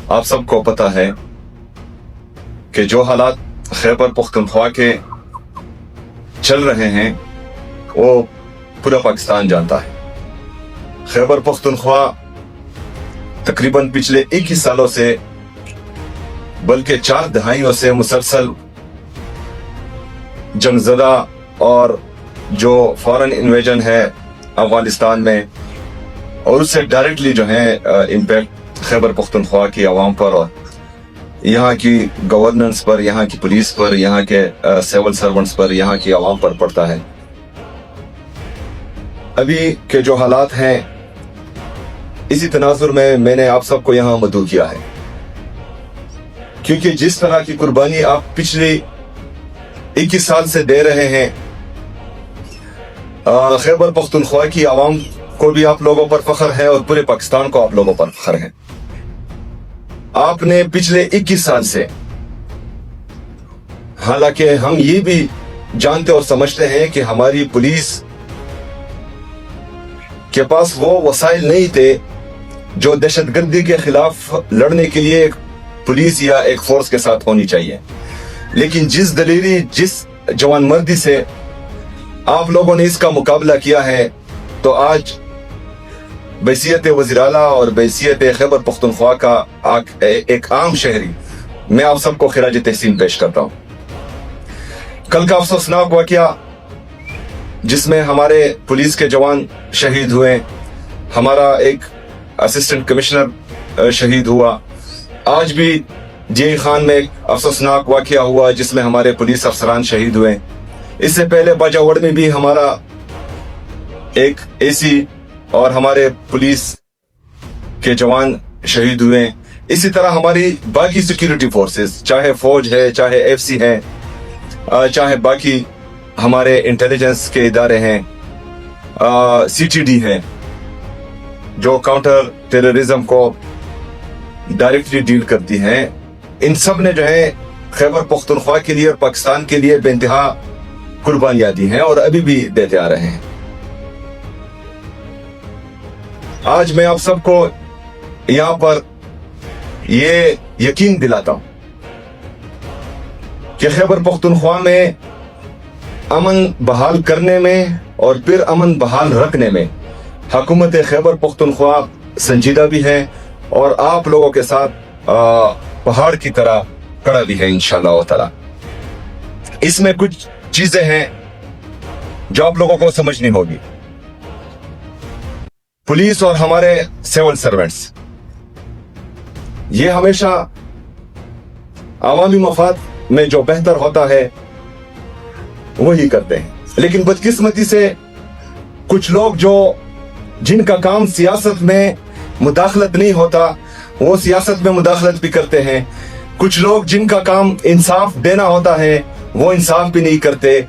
आप सबको पता है कि जो हालात खैबर पख्तूनख्वा के चल रहे हैं वो पूरा पाकिस्तान जानता है। खैबर पख्तूनख्वा तकरीबन पिछले 21 सालों से बल्कि 4 दहाइयों से मुसलसल जंगज़दा और जो फॉरेन इन्वेजन है अफगानिस्तान में और उससे डायरेक्टली जो है इम्पैक्ट खैबर पख्तूनख्वा की आवाम पर और यहाँ की गवर्नेंस पर, यहाँ की पुलिस पर, यहाँ के सिविल सर्वेंट्स पर, यहाँ की आवाम पर पड़ता है। अभी के जो हालात हैं इसी तनाजुर में मैंने आप सबको यहाँ मदऊ किया है, क्योंकि जिस तरह की कुर्बानी आप पिछले 21 साल से दे रहे हैं, खैबर पख्तूनख्वा की आवाम को भी आप लोगों पर फख्र है और पूरे पाकिस्तान को आप लोगों पर फख्र है। आपने पिछले 21 साल से, हालांकि हम ये भी जानते और समझते हैं कि हमारी पुलिस के पास वो वसाइल नहीं थे जो दहशतगर्दी के खिलाफ लड़ने के लिए एक पुलिस या एक फोर्स के साथ होनी चाहिए, लेकिन जिस दलेरी, जिस जवानमर्दी से आप लोगों ने इसका मुकाबला किया है, तो आज बैसियत वज़ीर आला और बैसियत खैबर पख्तूनख्वा का एक आम शहरी मैं आप सबको खिराज तहसीन पेश करता हूँ। कल का अफसोसनाक वाक़या जिसमें हमारे पुलिस के जवान शहीद हुए, हमारा एक असिस्टेंट कमिश्नर शहीद हुआ, आज भी जे खान में एक अफसोसनाक वाक़या हुआ जिसमें हमारे पुलिस अफसरान शहीद हुए। इससे पहले बाजावड़ में भी हमारा एक एसी और हमारे पुलिस के जवान शहीद हुए। इसी तरह हमारी बाकी सिक्योरिटी फोर्सेस, चाहे फौज है, चाहे एफसी है, चाहे बाकी हमारे इंटेलिजेंस के इदारे हैं, सीटीडी है जो काउंटर टेररिज्म को डायरेक्टली डील करती हैं, इन सब ने जो है खैबर पख्तूनख्वा के लिए और पाकिस्तान के लिए बेइंतहा कुर्बानियां दी हैं और अभी भी देते आ रहे हैं। आज मैं आप सबको यहाँ पर ये यकीन दिलाता हूं कि खैबर पख्तूनख्वा में अमन बहाल करने में और फिर अमन बहाल रखने में हुकूमत खैबर पख्तूनख्वा संजीदा भी है और आप लोगों के साथ पहाड़ की तरह खड़ा भी है इंशाअल्लाह ताला। इसमें कुछ चीजें हैं जो आप लोगों को समझनी होगी। पुलिस और हमारे सिविल सर्वेंट्स ये हमेशा आवामी मफाद में जो बेहतर होता है वही करते हैं, लेकिन बदकिस्मती से कुछ लोग जो जिनका काम सियासत में मुदाखलत नहीं होता वो सियासत में मुदाखलत भी करते हैं। कुछ लोग जिनका काम इंसाफ देना होता है वो इंसाफ भी नहीं करते।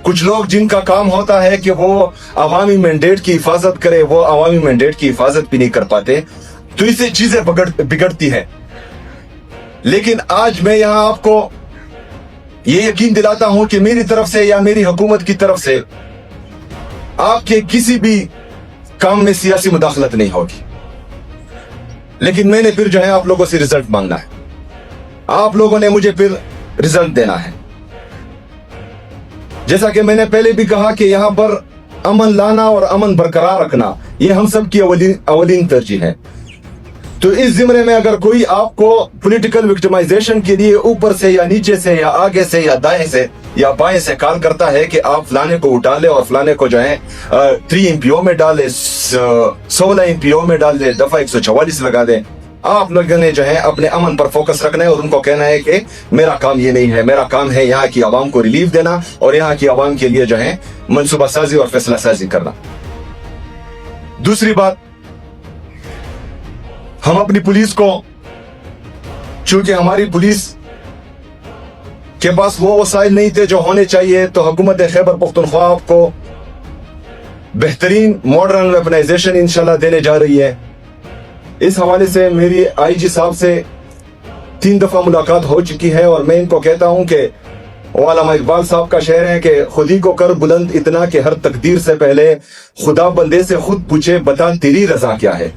कुछ लोग जिनका काम होता है कि वो अवामी मैंडेट की हिफाजत करे, वो अवामी मैंडेट की हिफाजत भी नहीं कर पाते। तो इससे चीजें बिगड़ती हैं। लेकिन आज मैं यहाँ आपको ये यकीन दिलाता हूं कि मेरी तरफ से या मेरी हुकूमत की तरफ से आपके किसी भी काम में सियासी मुदाखलत नहीं होगी, लेकिन मैंने फिर जो है आप लोगों से रिजल्ट मांगना है। आप लोगों ने मुझे फिर रिजल्ट देना है। जैसा कि मैंने पहले भी कहा कि यहाँ पर अमन लाना और अमन बरकरार रखना ये हम सब की अवलीन तरजीह है। तो इस ज़िम्मे में अगर कोई आपको पॉलिटिकल विक्टिमाइजेशन के लिए ऊपर से या नीचे से या आगे से या दाएं से या बाएं से कॉल करता है कि आप फलाने को उठा ले और फलाने को जो है 3 MPO में डाल दे, 16 MPO में डाल दे, दफा 144 लगा दे, आप लोगों ने जो है अपने अमन पर फोकस रखना है और उनको कहना है कि मेरा काम ये नहीं है, मेरा काम है यहाँ की आवाम को रिलीफ देना और यहाँ की आवाम के लिए जो है मनसूबा साजी और फैसला साजी करना। दूसरी बात, हम अपनी पुलिस को, चूंकि हमारी पुलिस के पास वो वसाइल नहीं थे जो होने चाहिए, तो हुकूमत खैबर पख्तूनख्वा आपको बेहतरीन मॉडर्न वेपनाइजेशन इंशाल्लाह देने जा रही है। इस हवाले से मेरी IG साहब से 3 दफा मुलाकात हो चुकी है और मैं इनको कहता हूं कि अल्लामा इकबाल साहब का शेर है कि खुद ही को कर बुलंद इतना कि हर तकदीर से पहले खुदा बंदे से खुद पूछे बता तेरी रजा क्या है।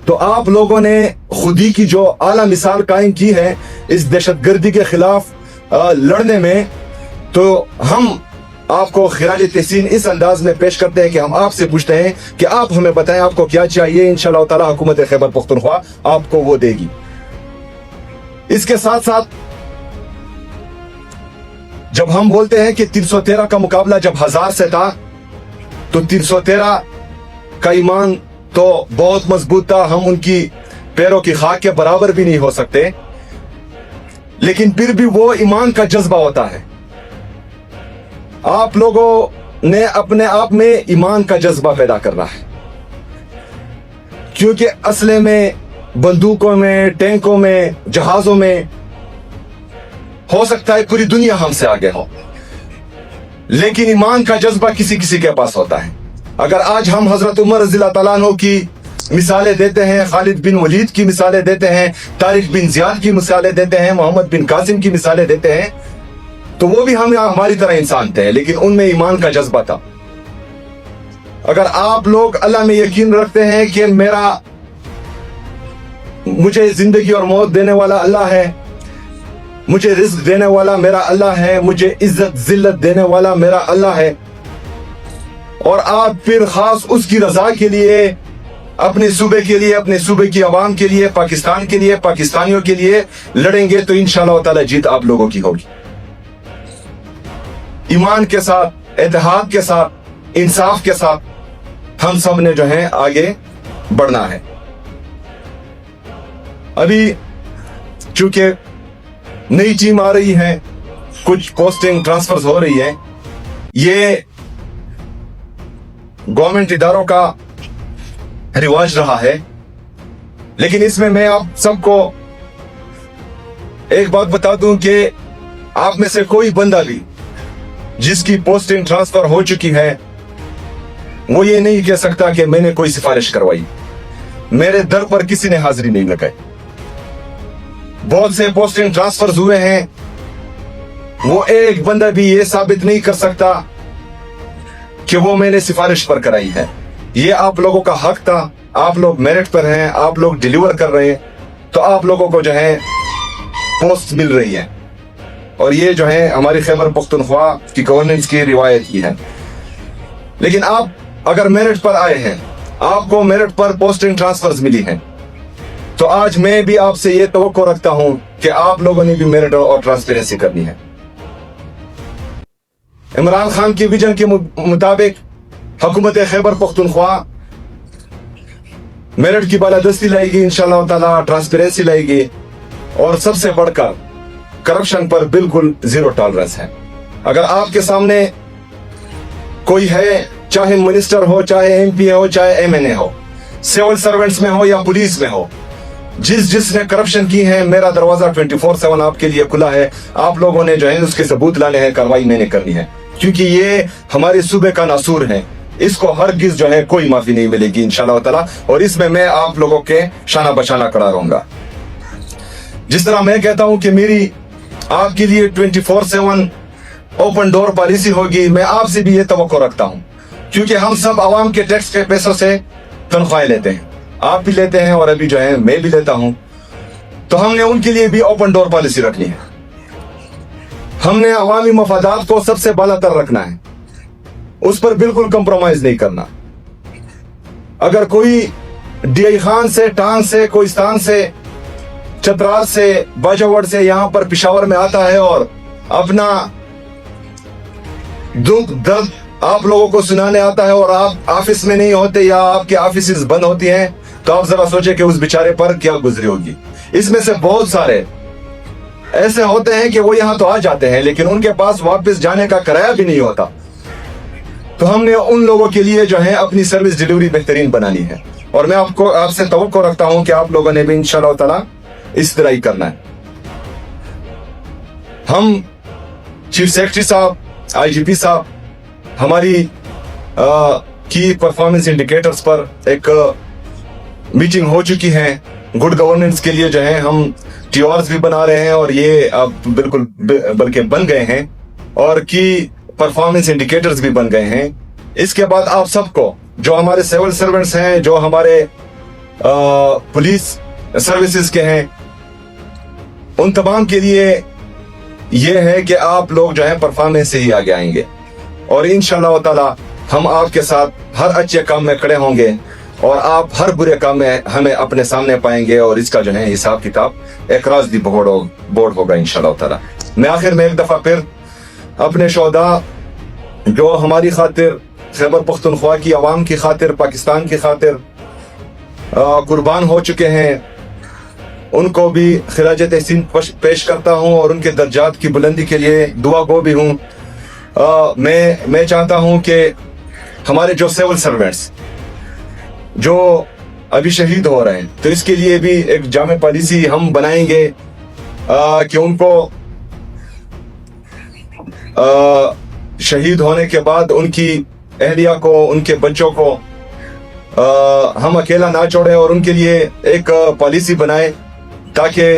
तो आप लोगों ने खुदी की जो आला मिसाल कायम की है इस दहशतगर्दी के खिलाफ लड़ने में, तो हम आपको खिराज तहसीन इस अंदाज में पेश करते हैं कि हम आपसे पूछते हैं कि आप हमें बताएं आपको क्या चाहिए। इंशाअल्लाह ताला हुकूमत खैबर पख्तूनख्वा आपको वो देगी। इसके साथ साथ जब हम बोलते हैं कि 313 का मुकाबला जब 1000 से था, तो 313 का ईमान तो बहुत मजबूत था, हम उनकी पैरों की खाक के बराबर भी नहीं हो सकते, लेकिन फिर भी वो ईमान का जज्बा होता है। आप लोगों ने अपने आप में ईमान का जज्बा पैदा करना है, क्योंकि असले में, बंदूकों में, टैंकों में, जहाजों में हो सकता है पूरी दुनिया हमसे आगे हो, लेकिन ईमान का जज्बा किसी किसी के पास होता है। अगर आज हम हजरत उमर रज़ियल्लाहु तआला अन्हु की मिसालें देते हैं, खालिद बिन वलीद की मिसालें देते हैं, तारिक बिन ज़ियाद की मिसालें देते हैं, मोहम्मद बिन कासिम की मिसालें देते हैं, तो वो भी हमारी तरह इंसान थे, लेकिन उनमें ईमान का जज्बा था। अगर आप लोग अल्लाह में यकीन रखते हैं कि मुझे जिंदगी और मौत देने वाला अल्लाह है, मुझे रिज्क देने वाला मेरा अल्लाह है, मुझे इज्जत जिल्लत देने वाला मेरा अल्लाह है, और आप फिर खास उसकी रजा के लिए, अपने सूबे के लिए, अपने सूबे की आवाम के लिए, पाकिस्तान के लिए, पाकिस्तानियों के लिए लड़ेंगे, तो इंशाअल्लाह ताला जीत आप लोगों की होगी। ईमान के साथ, इत्तेहाद के साथ, इंसाफ के साथ हम सब ने जो है आगे बढ़ना है। अभी चूंकि नई टीम आ रही है, कुछ पोस्टिंग ट्रांसफर्स हो रही है, ये गवर्नमेंट इदारों का रिवाज रहा है, लेकिन इसमें मैं आप सबको एक बात बता दूं कि आप में से कोई बंदा भी जिसकी पोस्टिंग ट्रांसफर हो चुकी है, वो ये नहीं कह सकता कि मैंने कोई सिफारिश करवाई, मेरे दर पर किसी ने हाजिरी नहीं लगाई। बहुत से पोस्टिंग ट्रांसफर हुए हैं, वो एक बंदा भी ये साबित नहीं कर सकता कि वो मैंने सिफारिश पर कराई है। ये आप लोगों का हक था, आप लोग मेरिट पर हैं, आप लोग डिलीवर कर रहे हैं, तो आप लोगों को जो है पोस्ट मिल रही है, और ये जो है हमारी खैबर पख्तूनख्वा की गवर्नेंस की रिवायत ही है। लेकिन आप अगर मेरिट पर आए हैं, आपको मेरिट पर पोस्टिंग ट्रांसफर्स मिली हैं, तो आज मैं भी आपसे ये तवक्को रखता हूं कि आप लोगों ने भी मेरिट और ट्रांसपेरेंसी करनी है। इमरान खान की विजन के मुताबिक हुकूमत खैबर पख्तूनख्वा मेरिट की बालादस्ती लाएगी, इंशाअल्लाह ताला ट्रांसपेरेंसी लाएगी, और सबसे बढ़कर करप्शन पर बिल्कुल जीरो टॉलरेंस है। अगर आपके सामने कोई है, चाहे मिनिस्टर हो, चाहे एमपी हो, चाहे एमएनए हो, सिविल सर्वेंट्स में हो या पुलिस में हो, जिसने करप्शन की है, मेरा दरवाजा 24/7 आपके लिए खुला है। आप लोगों ने जो है उसके सबूत लाने हैं, कार्रवाई मैंने करनी है, क्योंकि ये हमारे सूबे का नासूर है, इसको हरगिज जो है कोई माफी नहीं मिलेगी इंशाअल्लाह ताला, और इसमें मैं आप लोगों के शाना बशाना खड़ा रहूंगा। जिस तरह मैं कहता हूं कि मेरी आपके लिए 24/7 ओपन डोर पॉलिसी होगी, मैं आपसे भी ये तवक्को रखता हूं, क्योंकि हम सब आवाम के टैक्स के पैसों से तनख्वाहें लेते हैं, आप भी लेते हैं और अभी जो है मैं भी लेता हूं, तो हमने उनके लिए भी ओपन डोर पॉलिसी रखनी है। हमने अवामी मफादात को सबसे बालातर रखना है, उस पर बिल्कुल कंप्रोमाइज नहीं करना। अगर कोई डीआई खान से, टांग से, कोहिस्तान से, चतराल से, बाजावर से यहां पर पिशावर में आता है और अपना दुख दर्द आप लोगों को सुनाने आता है, और आप ऑफिस में नहीं होते या आपके ऑफिस बंद होती हैं, तो आप जरा सोचें कि उस बेचारे पर क्या गुजरी होगी। इसमें से बहुत सारे ऐसे होते हैं कि वो यहां तो आ जाते हैं, लेकिन उनके पास वापस जाने का किराया भी नहीं होता। तो हमने उन लोगों के लिए जो है अपनी सर्विस डिलीवरी बेहतरीन बनानी है, और मैं आपसे तवक्को रखता हूं कि आप लोगों ने भी इंशाअल्लाह ताला इस तरह ही करना है। हम चीफ सेक्रेटरी साहब, आईजीपी साहब, हमारी की परफॉर्मेंस इंडिकेटर्स पर एक मीटिंग हो चुकी है। गुड गवर्नेंस के लिए जो है हम टीआरस भी बना रहे हैं, और ये अब बिल्कुल बल्कि बन गए हैं, और की परफॉर्मेंस इंडिकेटर्स भी बन गए हैं। इसके बाद आप सबको, जो हमारे सिविल सर्वेंट्स हैं, जो हमारे पुलिस सर्विसेज के हैं, उन तमाम के लिए ये है कि आप लोग जो है परफॉर्मेंस से ही आगे आएंगे और इंशाअल्लाह ताला हम आपके साथ हर अच्छे काम में खड़े होंगे और आप हर बुरे काम में हमें अपने सामने पाएंगे और इसका जो है हिसाब किताब एकराज दी बोर्ड होगा इंशाअल्लाह ताला। मैं आखिर में एक दफा फिर अपने शोहदा जो हमारी खातिर, खैबर पख्तूनख्वा की आवाम की खातिर, पाकिस्तान की खातिर कुर्बान हो चुके हैं, उनको भी खिराज तहसीन पेश करता हूँ और उनके दर्जात की बुलंदी के लिए दुआ गो भी हूँ। मैं चाहता हूँ कि हमारे जो सिविल सर्वेंट्स जो अभी शहीद हो रहे हैं, तो इसके लिए भी एक जामे पॉलिसी हम बनाएंगे कि उनको शहीद होने के बाद उनकी अहलिया को, उनके बच्चों को हम अकेला ना छोड़े और उनके लिए एक पॉलिसी बनाए ताकि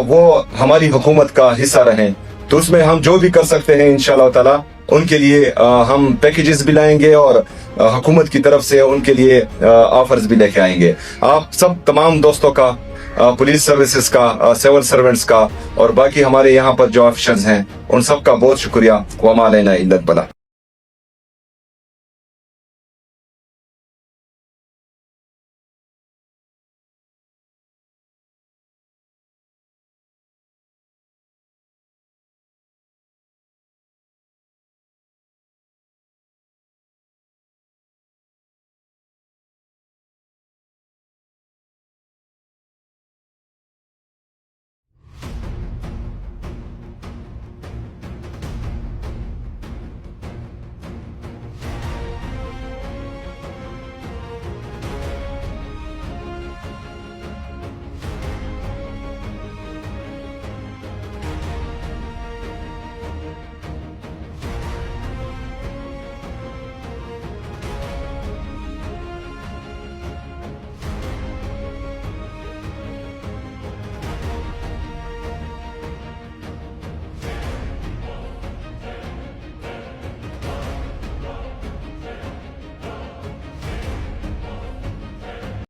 वो हमारी हुकूमत का हिस्सा रहें। तो उसमें हम जो भी कर सकते हैं इंशाअल्लाह ताला उनके लिए हम पैकेजेस भी लाएंगे और हुकूमत की तरफ से उनके लिए ऑफर्स भी लेके आएंगे। आप सब तमाम दोस्तों का, पुलिस सर्विसेज का, सिविल सर्वेंट्स का और बाकी हमारे यहाँ पर जो ऑफिसर्स हैं, उन सब का बहुत शुक्रिया। वमा अलैना इल्ला अल बलाग।